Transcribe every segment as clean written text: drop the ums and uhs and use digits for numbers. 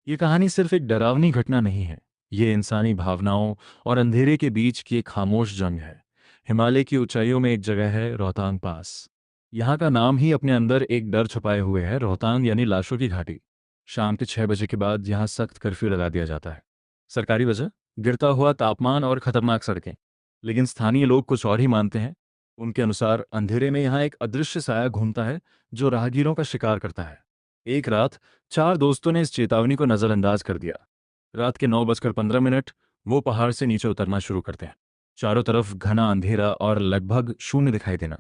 ये कहानी सिर्फ एक डरावनी घटना नहीं है। ये इंसानी भावनाओं और अंधेरे के बीच की एक खामोश जंग है। हिमालय की ऊंचाइयों में एक जगह है, रोहतांग पास। यहाँ का नाम ही अपने अंदर एक डर छुपाए हुए है, रोहतांग यानी लाशों की घाटी। शाम के 6 बजे के बाद यहाँ सख्त कर्फ्यू लगा दिया जाता है। सरकारी वजह, गिरता हुआ तापमान और खतरनाक सड़कें। लेकिन स्थानीय लोग कुछ और ही मानते हैं। उनके अनुसार अंधेरे में यहाँ एक अदृश्य साया घूमता है, जो राहगीरों का शिकार करता है। एक रात चार दोस्तों ने इस चेतावनी को नजरअंदाज कर दिया। रात के 9:15 वो पहाड़ से नीचे उतरना शुरू करते हैं। चारों तरफ घना अंधेरा और लगभग शून्य दिखाई देना।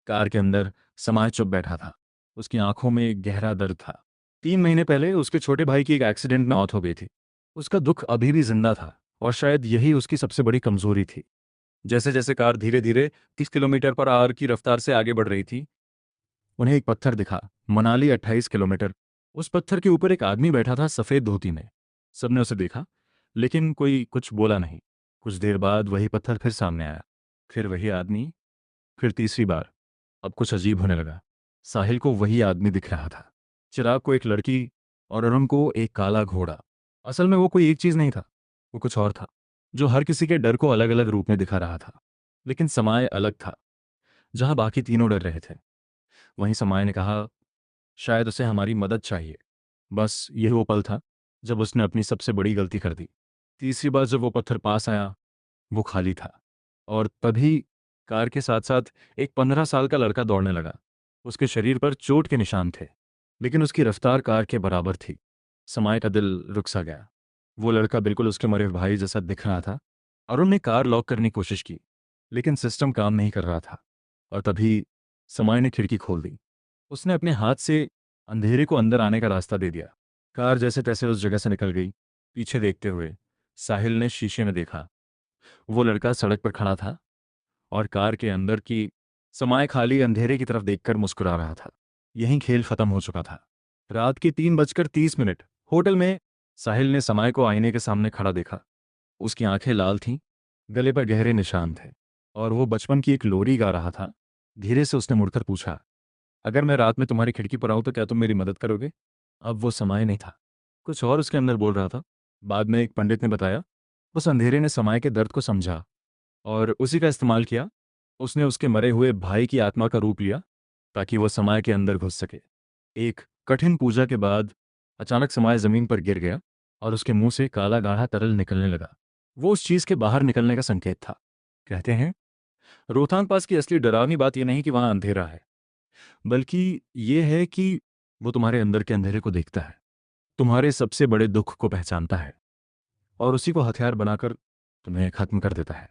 कार के अंदर समाय चुप बैठा था। उसकी आंखों में गहरा दर्द था। 3 महीने पहले उसके छोटे भाई की एक एक्सीडेंट में मौत हो गई थी। उसका दुख अभी भी जिंदा था, और शायद यही उसकी सबसे बड़ी कमजोरी थी। जैसे जैसे कार धीरे धीरे 30 किलोमीटर पर आवर की रफ्तार से आगे बढ़ रही थी, उन्हें एक पत्थर दिखा। मनाली 28 किलोमीटर। उस पत्थर के ऊपर एक आदमी बैठा था, सफेद धोती में। सबने उसे देखा, लेकिन कोई कुछ बोला नहीं। कुछ देर बाद वही पत्थर फिर सामने आया। फिर वही आदमी। फिर तीसरी बार। अब कुछ अजीब होने लगा। साहिल को वही आदमी दिख रहा था। चिराग को एक लड़की, और अरुण को एक काला घोड़ा। असल में वो कोई एक चीज नहीं था, वो कुछ और था, जो हर किसी के डर को अलग अलग रूप में दिखा रहा था। लेकिन समय अलग था। जहां बाकी तीनों डर रहे थे, वहीं समय ने कहा, शायद उसे हमारी मदद चाहिए। बस यही वो पल था जब उसने अपनी सबसे बड़ी गलती कर दी। तीसरी बार जब वो पत्थर पास आया, वो खाली था। और तभी कार के साथ साथ एक 15 साल का लड़का दौड़ने लगा। उसके शरीर पर चोट के निशान थे, लेकिन उसकी रफ्तार कार के बराबर थी। समाय का दिल रुक सा गया। वो लड़का बिल्कुल उसके मरे हुए भाई जैसा दिख रहा था। अरुण ने कार लॉक करने की कोशिश की, लेकिन सिस्टम काम नहीं कर रहा था। और तभी समाय ने खिड़की खोल दी। उसने अपने हाथ से अंधेरे को अंदर आने का रास्ता दे दिया। कार जैसे तैसे उस जगह से निकल गई। पीछे देखते हुए साहिल ने शीशे में देखा। वो लड़का सड़क पर खड़ा था, और कार के अंदर की समाय खाली अंधेरे की तरफ देखकर मुस्कुरा रहा था। यहीं खेल खत्म हो चुका था। रात के 3:30 होटल में साहिल ने समाय को आईने के सामने खड़ा देखा। उसकी आंखें लाल थीं, गले पर गहरे निशान थे, और वो बचपन की एक लोरी गा रहा था। धीरे से उसने मुड़कर पूछा, अगर मैं रात में तुम्हारी खिड़की पर आऊं तो क्या तुम मेरी मदद करोगे? अब वो समय नहीं था, कुछ और उसके अंदर बोल रहा था। बाद में एक पंडित ने बताया, उस अंधेरे ने समय के दर्द को समझा और उसी का इस्तेमाल किया। उसने उसके मरे हुए भाई की आत्मा का रूप लिया, ताकि वो समय के अंदर घुस सके। एक कठिन पूजा के बाद अचानक समय जमीन पर गिर गया, और उसके मुंह से काला गाढ़ा तरल निकलने लगा। वो उस चीज के बाहर निकलने का संकेत था। कहते हैं, रोहतांग पास की असली डरावनी बात यह नहीं कि वहां अंधेरा है, बल्कि ये है कि वो तुम्हारे अंदर के अंधेरे को देखता है, तुम्हारे सबसे बड़े दुख को पहचानता है, और उसी को हथियार बनाकर तुम्हें खत्म कर देता है।